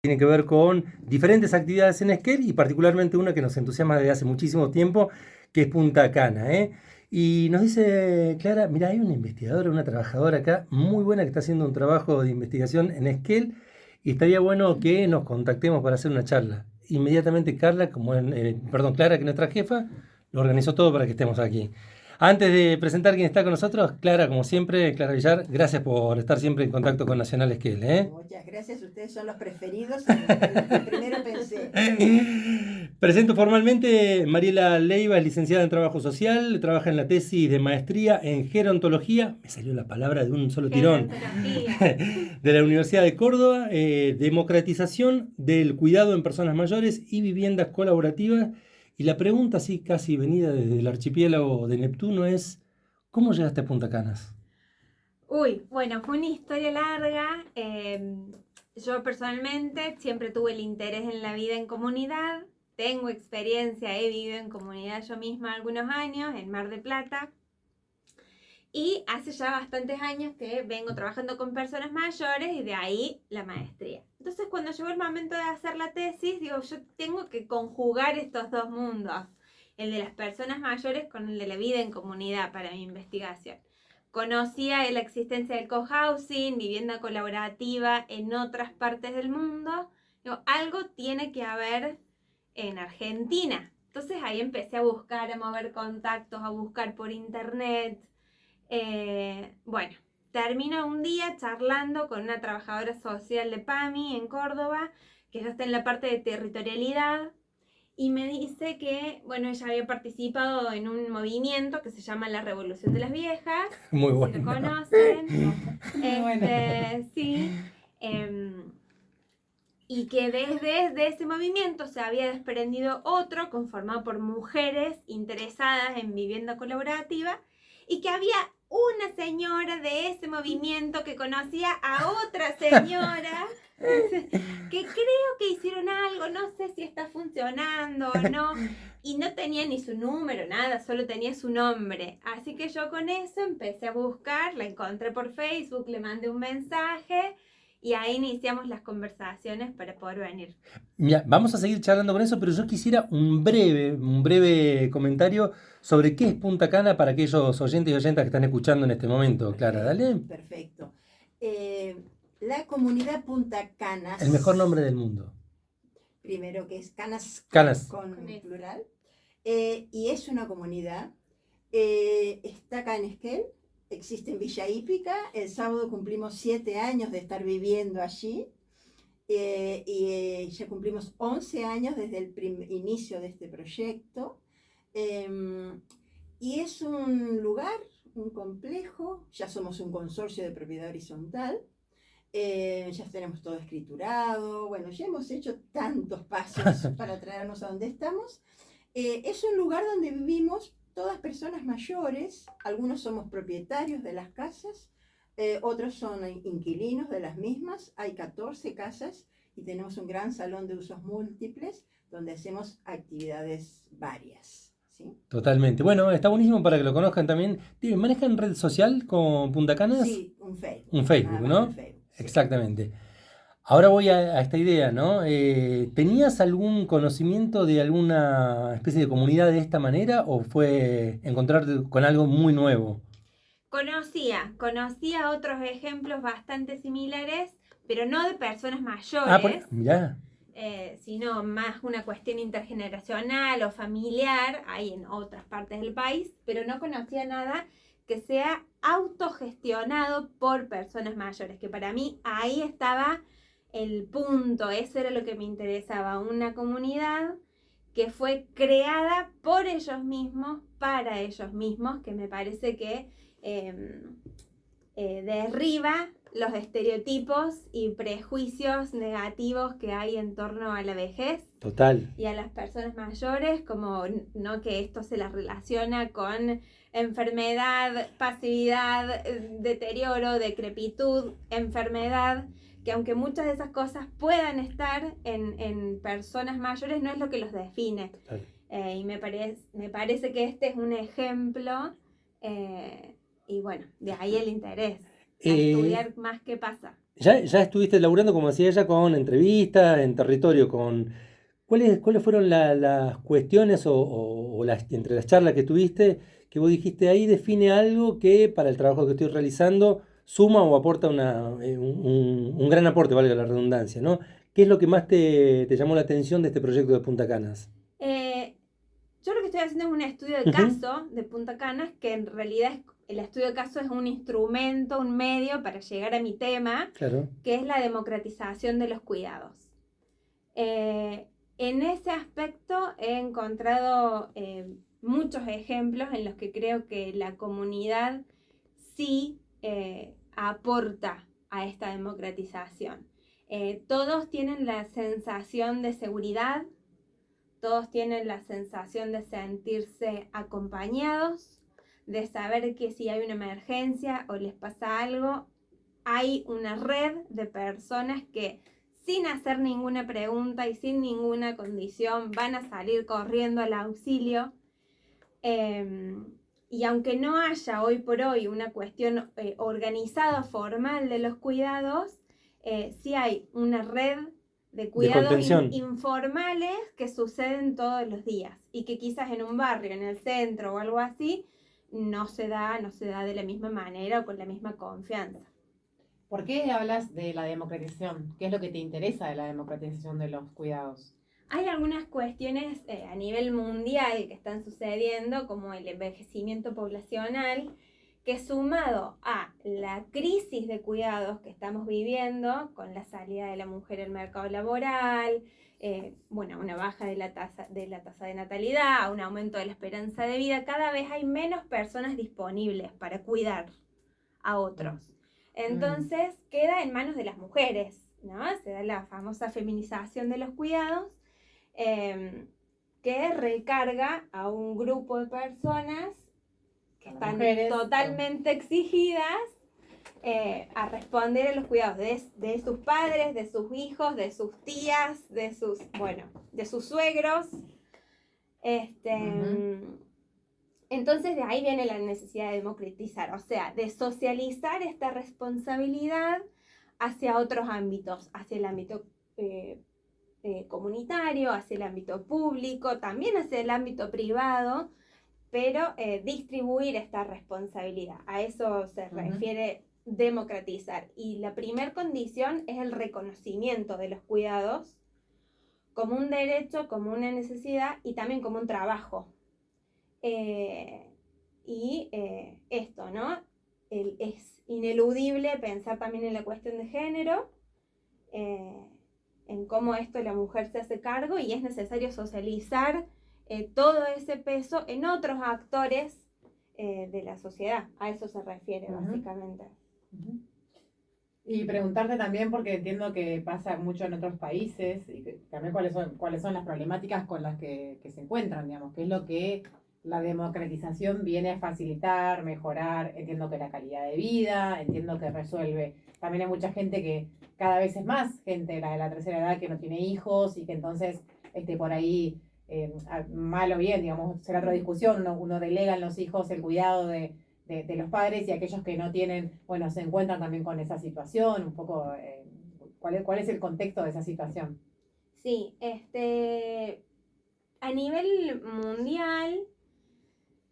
tiene que ver con diferentes actividades en Esquel y particularmente una que nos entusiasma desde hace muchísimo tiempo, que es Punta Cana, ¿eh? Y nos dice Clara, mira, hay una investigadora, una trabajadora acá muy buena que está haciendo un trabajo de investigación en Esquel y estaría bueno que nos contactemos para hacer una charla. Inmediatamente Carla, Clara, que es nuestra jefa, lo organizó todo para que estemos aquí. Antes de presentar quién está con nosotros, Clara, como siempre, Clara Villar, gracias por estar siempre en contacto con Nacional Esquel, ¿eh? Muchas gracias, ustedes son los preferidos en los que primero pensé. Presento formalmente Mariela Leiva, es licenciada en Trabajo Social, trabaja en la tesis de maestría en Gerontología, me salió la palabra de un solo tirón, Gerontología. de la Universidad de Córdoba, democratización del cuidado en personas mayores y viviendas colaborativas. Y la pregunta, así casi venida desde el archipiélago de Neptuno, es: ¿cómo llegaste a Punta Canas? Uy, bueno, fue una historia larga. Yo personalmente siempre tuve el interés en la vida en comunidad. Tengo experiencia, he vivido en comunidad yo misma algunos años en Mar del Plata. Y hace ya bastantes años que vengo trabajando con personas mayores y de ahí la maestría. Entonces, cuando llegó el momento de hacer la tesis, digo, yo tengo que conjugar estos dos mundos, el de las personas mayores con el de la vida en comunidad para mi investigación. Conocía la existencia del cohousing, vivienda colaborativa en otras partes del mundo. Digo, algo tiene que haber en Argentina. Entonces ahí empecé a buscar, a mover contactos, a buscar por internet. Bueno, termino un día charlando con una trabajadora social de PAMI en Córdoba, que ya está en la parte de territorialidad, y me dice que, bueno, ella había participado en un movimiento que se llama la Revolución de las Viejas. Muy Si bueno. lo conocen. Bueno. Sí. Y que desde ese movimiento se había desprendido otro conformado por mujeres interesadas en vivienda colaborativa y que había una señora de ese movimiento que conocía a otra señora que creo que hicieron algo, no sé si está funcionando o no, y no tenía ni su número, nada, solo tenía su nombre. Así que yo con eso empecé a buscar, la encontré por Facebook, le mandé un mensaje y ahí iniciamos las conversaciones para poder venir. Mira, vamos a seguir charlando con eso, pero yo quisiera un breve comentario sobre qué es Punta Cana para aquellos oyentes y oyentas que están escuchando en este momento. Clara, dale. Perfecto. La comunidad Punta Canas. El mejor nombre del mundo. Primero que es Canas, Canas. con Con plural. Y es una comunidad. Está acá en Esquel, existe en Villa Hípica. El sábado cumplimos 7 años de estar viviendo allí. Ya cumplimos 11 años desde el inicio de este proyecto. Y es un lugar, un complejo, ya somos un consorcio de propiedad horizontal, ya tenemos todo escriturado, bueno, ya hemos hecho tantos pasos para traernos a donde estamos. Es un lugar donde vivimos todas personas mayores, algunos somos propietarios de las casas, otros son inquilinos de las mismas, hay 14 casas y tenemos un gran salón de usos múltiples donde hacemos actividades varias. ¿Sí? Totalmente. Bueno, está buenísimo para que lo conozcan también. ¿Manejan red social con Punta Canas? Sí, un Facebook. Un Facebook, ¿no? Facebook, sí. Exactamente. Ahora voy a esta idea, ¿no? ¿Tenías algún conocimiento de alguna especie de comunidad de esta manera o fue encontrarte con algo muy nuevo? Conocía otros ejemplos bastante similares, pero no de personas mayores, Mirá. sino más una cuestión intergeneracional o familiar, hay en otras partes del país, pero no conocía nada que sea autogestionado por personas mayores, que para mí ahí estaba el punto, eso era lo que me interesaba, una comunidad que fue creada por ellos mismos, para ellos mismos, que me parece que derriba los estereotipos y prejuicios negativos que hay en torno a la vejez. Total. Y a las personas mayores, como no que esto se las relaciona con enfermedad, pasividad, deterioro, decrepitud, enfermedad, que aunque muchas de esas cosas puedan estar en personas mayores, no es lo que los define. Y me parece que este es un ejemplo, y bueno, de ahí el interés, a estudiar más qué pasa. Ya estuviste laburando, como decía ella, con entrevistas en territorio, ¿cuáles fueron las cuestiones o entre las charlas que tuviste que vos dijiste ahí define algo que para el trabajo que estoy realizando suma o aporta un gran aporte, valga la redundancia, ¿no? ¿Qué es lo que más te llamó la atención de este proyecto de Punta Canas? Eh, yo lo que estoy haciendo es un estudio de Ujú, caso de Punta Canas, que en realidad el estudio de caso es un instrumento, un medio para llegar a mi tema, claro. que es la democratización de los cuidados. Eh, en ese aspecto he encontrado muchos ejemplos en los que creo que la comunidad sí aporta a esta democratización. Todos tienen la sensación de seguridad, todos tienen la sensación de sentirse acompañados, de saber que si hay una emergencia o les pasa algo, hay una red de personas que sin hacer ninguna pregunta y sin ninguna condición van a salir corriendo al auxilio. Eh, y aunque no haya hoy por hoy una cuestión organizada formal de los cuidados, sí hay una red de De cuidados contención. informales que suceden todos los días y que quizás en un barrio, en el centro o algo así, no se da de la misma manera o con la misma confianza. ¿Por qué hablas de la democratización? ¿Qué es lo que te interesa de la democratización de los cuidados? Hay algunas cuestiones a nivel mundial que están sucediendo, como el envejecimiento poblacional, que sumado a la crisis de cuidados que estamos viviendo, con la salida de la mujer al mercado laboral, una baja de la tasa de natalidad, un aumento de la esperanza de vida, cada vez hay menos personas disponibles para cuidar a otros. Entonces queda en manos de las mujeres, ¿no? Se da la famosa feminización de los cuidados, que recarga a un grupo de personas que están mujeres, totalmente exigidas a responder a los cuidados de sus padres, de sus hijos, de sus tías, de sus suegros. Entonces de ahí viene la necesidad de democratizar, o sea, de socializar esta responsabilidad hacia otros ámbitos, hacia el ámbito comunitario, hacia el ámbito público, también hacia el ámbito privado, pero distribuir esta responsabilidad. A eso se refiere democratizar. Y la primera condición es el reconocimiento de los cuidados como un derecho, como una necesidad y también como un trabajo. Esto, ¿no? Es ineludible pensar también en la cuestión de género, en cómo esto la mujer se hace cargo y es necesario socializar todo ese peso en otros actores de la sociedad. A eso se refiere básicamente. Y preguntarte también, porque entiendo que pasa mucho en otros países, y que también cuáles son las problemáticas con las que se encuentran, digamos, qué es lo que la democratización viene a facilitar, mejorar. Entiendo que la calidad de vida, entiendo que resuelve. También hay mucha gente que cada vez es más gente, la de la tercera edad, que no tiene hijos y que entonces por ahí, mal o bien, digamos, será otra discusión, uno delega en los hijos el cuidado de los padres, y aquellos que no tienen, bueno, se encuentran también con esa situación, un poco, ¿cuál es el contexto de esa situación? Sí, a nivel mundial,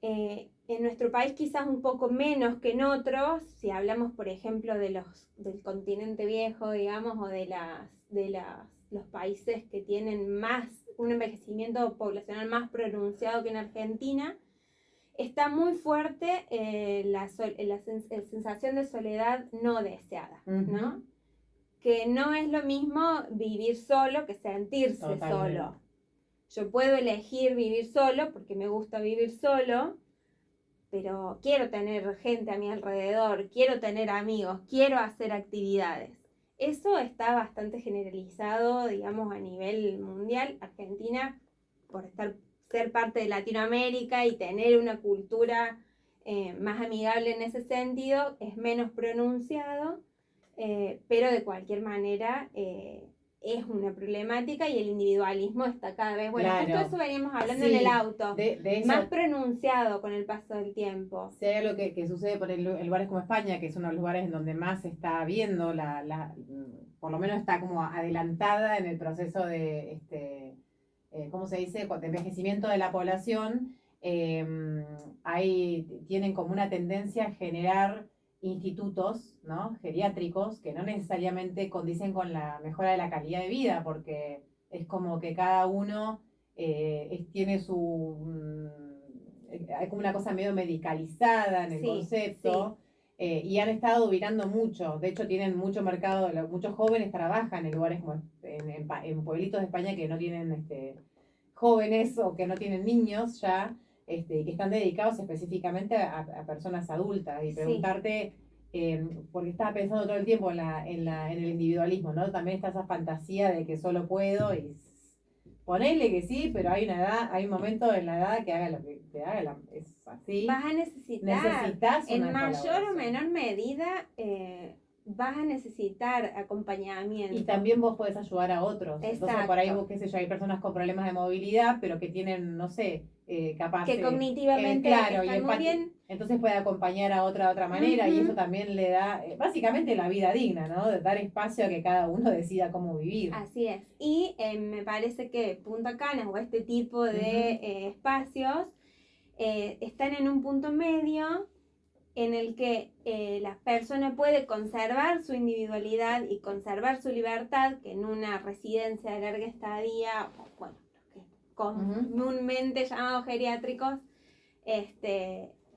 en nuestro país quizás un poco menos que en otros, si hablamos por ejemplo del continente viejo, digamos, o los países que tienen un envejecimiento poblacional más pronunciado que en Argentina, está muy fuerte la sensación de soledad no deseada, ¿no? Que no es lo mismo vivir solo que sentirse Totalmente. solo. Yo puedo elegir vivir solo porque me gusta vivir solo, pero quiero tener gente a mi alrededor, quiero tener amigos, quiero hacer actividades. Eso está bastante generalizado, digamos, a nivel mundial. Argentina, por ser parte de Latinoamérica y tener una cultura más amigable en ese sentido, es menos pronunciado, pero de cualquier manera es una problemática y el individualismo está cada vez, bueno, Claro. justo eso veníamos hablando Sí, en el auto, de eso. más pronunciado con el paso del tiempo. Si hay algo que sucede en lugares como España, que es uno de los lugares en donde más se está viendo, por lo menos está como adelantada en el proceso de, ¿cómo se dice?, de envejecimiento de la población, tienen como una tendencia a generar institutos, ¿no?, geriátricos que no necesariamente condicen con la mejora de la calidad de vida, porque es como que cada uno tiene hay como una cosa medio medicalizada en el Sí, concepto, y han estado virando mucho. De hecho, tienen mucho mercado, muchos jóvenes trabajan en lugares como en pueblitos de España que no tienen jóvenes o que no tienen niños ya, y que están dedicados específicamente a personas adultas. Y Sí. preguntarte, porque estaba pensando todo el tiempo en el individualismo, ¿no? También está esa fantasía de que solo puedo y ponele que sí, pero hay una edad, hay un momento en la edad que haga lo que te haga, es así. Vas a necesitas Necesitas en una mayor o colaboración. menor medida, vas a necesitar acompañamiento. Y también vos podés ayudar a otros. Entonces, Exacto. por ahí vos, qué sé yo, hay personas con problemas de movilidad, pero que tienen, no sé, capaz... que cognitivamente claro, y están muy bien. entonces puede acompañar a otra manera, y Ujú. eso también le da, básicamente, la vida digna, ¿no? De dar espacio a que cada uno decida cómo vivir. Así es. Y me parece que Punta Cana o este tipo de espacios están en un punto medio en el que la persona puede conservar su individualidad y conservar su libertad, que en una residencia de larga estadía, bueno, que comúnmente llamados geriátricos,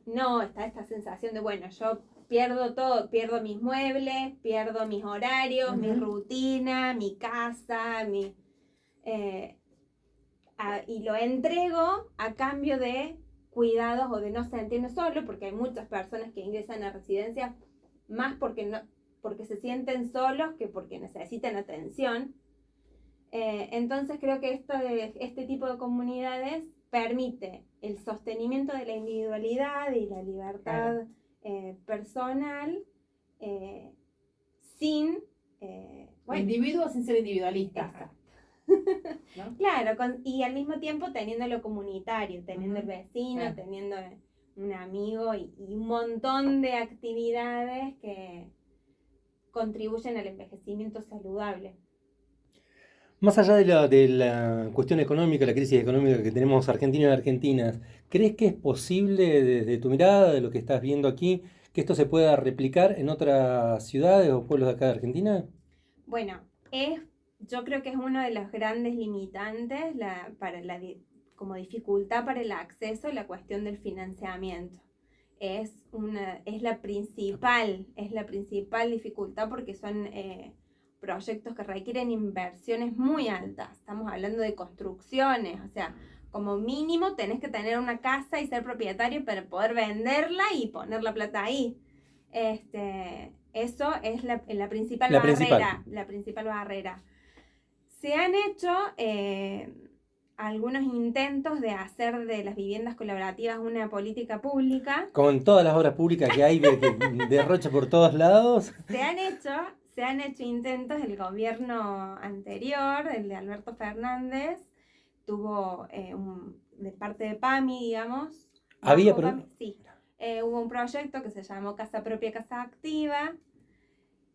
no está esta sensación de, bueno, yo pierdo todo, pierdo mis muebles, pierdo mis horarios, mi rutina, mi casa, y lo entrego a cambio de cuidados o de no sentirme solo, porque hay muchas personas que ingresan a residencias más porque se sienten solos que porque necesitan atención. Entonces creo que este tipo de comunidades permite el sostenimiento de la individualidad y la libertad personal sin... Individuo sin ser individualista. Exacto. ¿No? Claro, y al mismo tiempo teniendo lo comunitario, teniendo el vecino, Claro. teniendo un amigo y un montón de actividades que contribuyen al envejecimiento saludable. Más allá de la cuestión económica, la crisis económica que tenemos argentinos y argentinas, ¿crees que es posible, desde tu mirada, de lo que estás viendo aquí, que esto se pueda replicar en otras ciudades o pueblos de acá de Argentina? Bueno, yo creo que es uno de los grandes limitantes como dificultad para el acceso, la cuestión del financiamiento. Es la principal dificultad porque son proyectos que requieren inversiones muy altas. Estamos hablando de construcciones, o sea, como mínimo tenés que tener una casa y ser propietario para poder venderla y poner la plata ahí. Eso es la principal barrera. La principal barrera. Se han hecho algunos intentos de hacer de las viviendas colaborativas una política pública. Con todas las obras públicas que hay, que derrocha por todos lados. Se han hecho intentos. El gobierno anterior, el de Alberto Fernández, tuvo de parte de PAMI, digamos. Hubo un proyecto que se llamó Casa Propia, Casa Activa,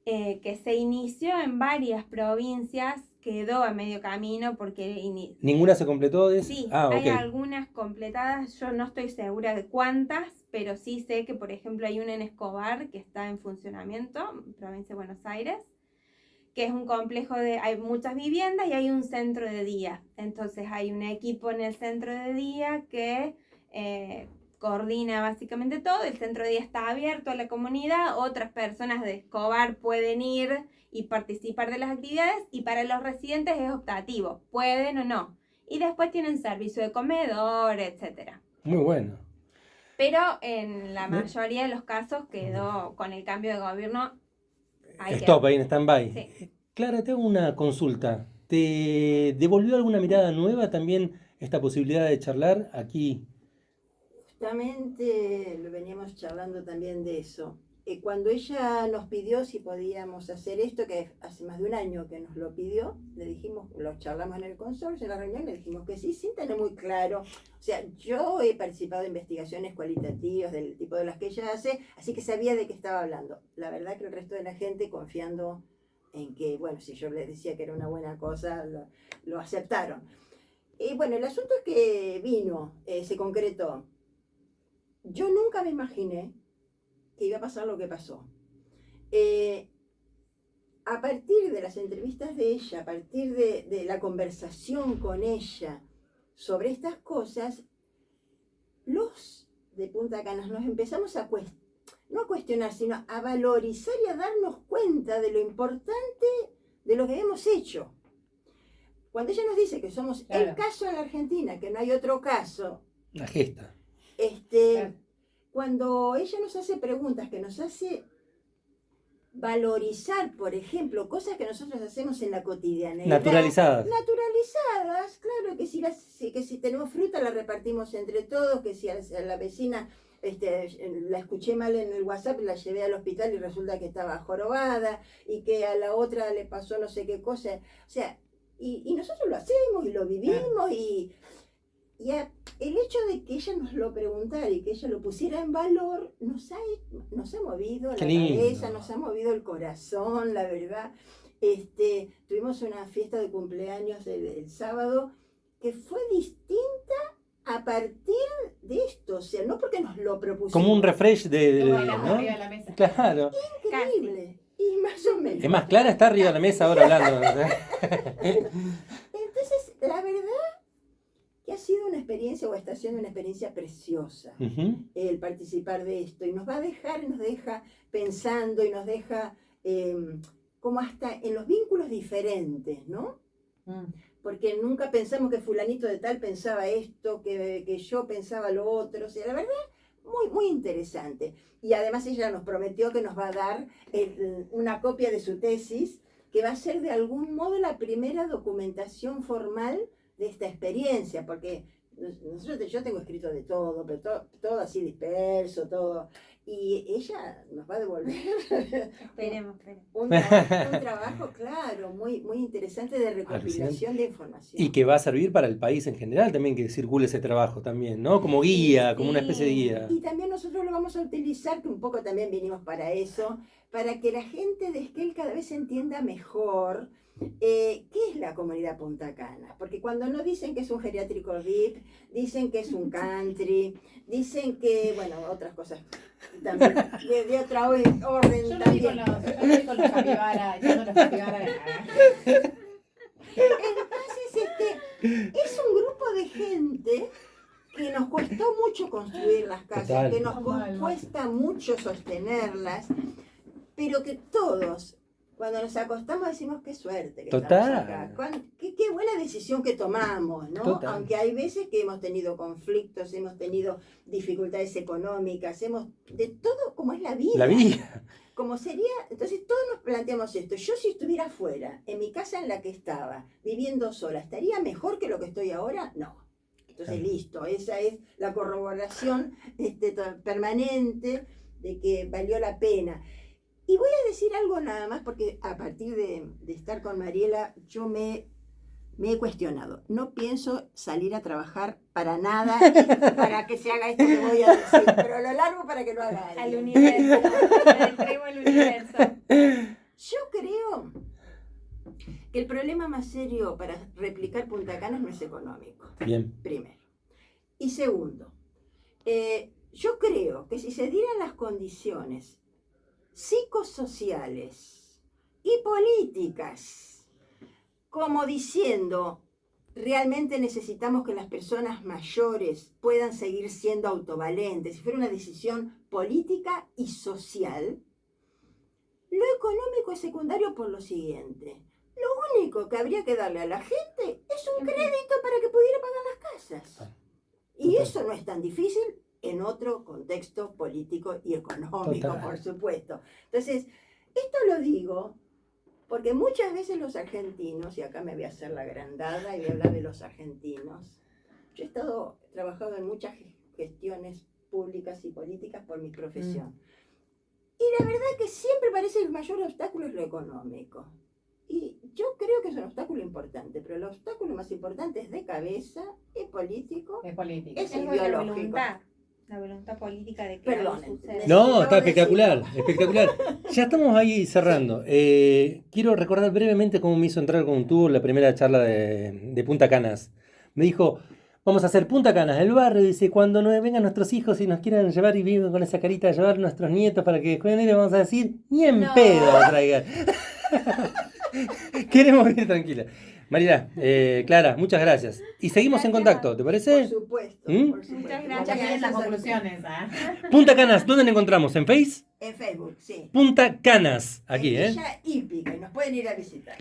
que se inició en varias provincias, quedó a medio camino porque... ¿Ninguna se completó de eso? Sí, hay algunas completadas, yo no estoy segura de cuántas, pero sí sé que, por ejemplo, hay una en Escobar que está en funcionamiento, provincia de Buenos Aires, que es un complejo hay muchas viviendas y hay un centro de día. Entonces hay un equipo en el centro de día que coordina básicamente todo. El centro de día está abierto a la comunidad, otras personas de Escobar pueden ir y participar de las actividades, y para los residentes es optativo, pueden o no. Y después tienen servicio de comedor, etcétera. Muy bueno. Pero en la mayoría de los casos quedó con el cambio de gobierno. Stop, ahí en stand-by. Sí. Clara, te hago una consulta. ¿Te devolvió alguna mirada nueva también esta posibilidad de charlar aquí? Justamente lo veníamos charlando también de eso. cuando ella nos pidió si podíamos hacer esto, que hace más de un año que nos lo pidió, le dijimos, lo charlamos en el consorcio, en la reunión, le dijimos que sí, sin tener muy claro. O sea, yo he participado en investigaciones cualitativas del tipo de las que ella hace, así que sabía de qué estaba hablando. La verdad que el resto de la gente, confiando en que, bueno, si yo les decía que era una buena cosa, lo aceptaron. Y bueno, el asunto es que vino, se concretó. Yo nunca me imaginé que iba a pasar lo que pasó. A partir de las entrevistas de ella, a partir de la conversación con ella sobre estas cosas, los de Punta Canas nos empezamos a no a cuestionar, sino a valorizar y a darnos cuenta de lo importante de lo que hemos hecho. Cuando ella nos dice que somos Claro. el caso en la Argentina, que no hay otro caso, La gesta. Claro. cuando ella nos hace preguntas que nos hace valorizar, por ejemplo, cosas que nosotros hacemos en la cotidianidad. Naturalizadas. Naturalizadas, claro, que si tenemos fruta la repartimos entre todos, que si a la vecina la escuché mal en el WhatsApp y la llevé al hospital y resulta que estaba jorobada, y que a la otra le pasó no sé qué cosa. O sea, y nosotros lo hacemos y lo vivimos, el hecho de que ella nos lo preguntara y que ella lo pusiera en valor nos ha movido la Qué lindo. cabeza, nos ha movido el corazón, la verdad. Tuvimos una fiesta de cumpleaños el sábado que fue distinta a partir de esto, o sea, no porque nos lo propusimos. Como un refresh Tú bailando ¿no? arriba de la mesa. Claro. Increíble. Y más o menos. Es más, Clara está arriba de la mesa ahora hablando. Entonces, la verdad que ha sido una experiencia, o está siendo una experiencia preciosa, Ujú. el participar de esto, y nos va a dejar, y nos deja pensando, y nos deja como hasta en los vínculos diferentes, ¿no? Porque nunca pensamos que fulanito de tal pensaba esto, que yo pensaba lo otro, o sea, la verdad, muy, muy interesante. Y además ella nos prometió que nos va a dar una copia de su tesis, que va a ser de algún modo la primera documentación formal de esta experiencia, porque yo tengo escrito de todo, pero todo así disperso, todo, y ella nos va a devolver Esperemos. un trabajo, claro, muy, muy interesante de recopilación de información. Y que va a servir para el país en general también, que circule ese trabajo también, ¿no? Como guía, como una especie de guía. Y también nosotros lo vamos a utilizar, que un poco también vinimos para eso, para que la gente de Esquel cada vez entienda mejor qué es la comunidad Punta Cana. Porque cuando no dicen que es un geriátrico VIP, dicen que es un country, dicen que, bueno, otras cosas también, de otra orden Yo lo vi también. con los capibaras, echando los capibaras. Entonces, es un grupo de gente que nos costó mucho construir las casas, Total. que nos cuesta mucho sostenerlas, pero que todos, cuando nos acostamos, decimos qué suerte que Total. estamos acá. Qué buena decisión que tomamos, ¿no? Total. Aunque hay veces que hemos tenido conflictos, hemos tenido dificultades económicas, de todo como es la vida. La vida. Como sería, entonces todos nos planteamos esto. Yo si estuviera fuera, en mi casa en la que estaba, viviendo sola, ¿estaría mejor que lo que estoy ahora? No. Entonces Claro. listo, esa es la corroboración permanente de que valió la pena. Y voy a decir algo nada más, porque a partir de estar con Mariela, yo me he cuestionado. No pienso salir a trabajar para nada para que se haga esto que voy a decir, pero lo largo para que lo haga Al alguien. universo. Le entrego al universo. Yo creo que el problema más serio para replicar Punta Cana no es económico, Bien. primero. Y segundo, yo creo que si se dieran las condiciones psicosociales y políticas, como diciendo, realmente necesitamos que las personas mayores puedan seguir siendo autovalentes, si fuera una decisión política y social, lo económico es secundario por lo siguiente. Lo único que habría que darle a la gente es un crédito para que pudiera pagar las casas. Y eso no es tan difícil en otro contexto político y económico, Total. por supuesto. Entonces, esto lo digo porque muchas veces los argentinos, y acá me voy a hacer la agrandada y voy a hablar de los argentinos, yo he trabajado en muchas gestiones públicas y políticas por mi profesión. Y la verdad que siempre parece el mayor obstáculo es lo económico. Y yo creo que es un obstáculo importante, pero el obstáculo más importante es de cabeza, es político, Es político. es Es ideológico. la voluntad política de que Perdón, algo suceda. No, está Necesitaba espectacular, espectacular. Ya estamos ahí cerrando. Quiero recordar brevemente cómo me hizo entrar con un tubo en la primera charla de Punta Canas. Me dijo, vamos a hacer Punta Canas, el barrio. Dice, cuando nos vengan nuestros hijos y nos quieran llevar y viven con esa carita, llevar nuestros nietos para que jueguen, y le vamos a decir, ni en No. pedo traigan. Queremos ir tranquila. María, Clara, muchas gracias. Y seguimos en Gracias. contacto, ¿te Por parece? supuesto, ¿Mm? por supuesto. Muchas Ya gracias. vienen las a conclusiones. Punta Canas, ¿dónde nos encontramos? ¿En Face? En Facebook, sí. Punta Canas, aquí, En ¿eh? Villa Hípica, y nos pueden ir a visitar.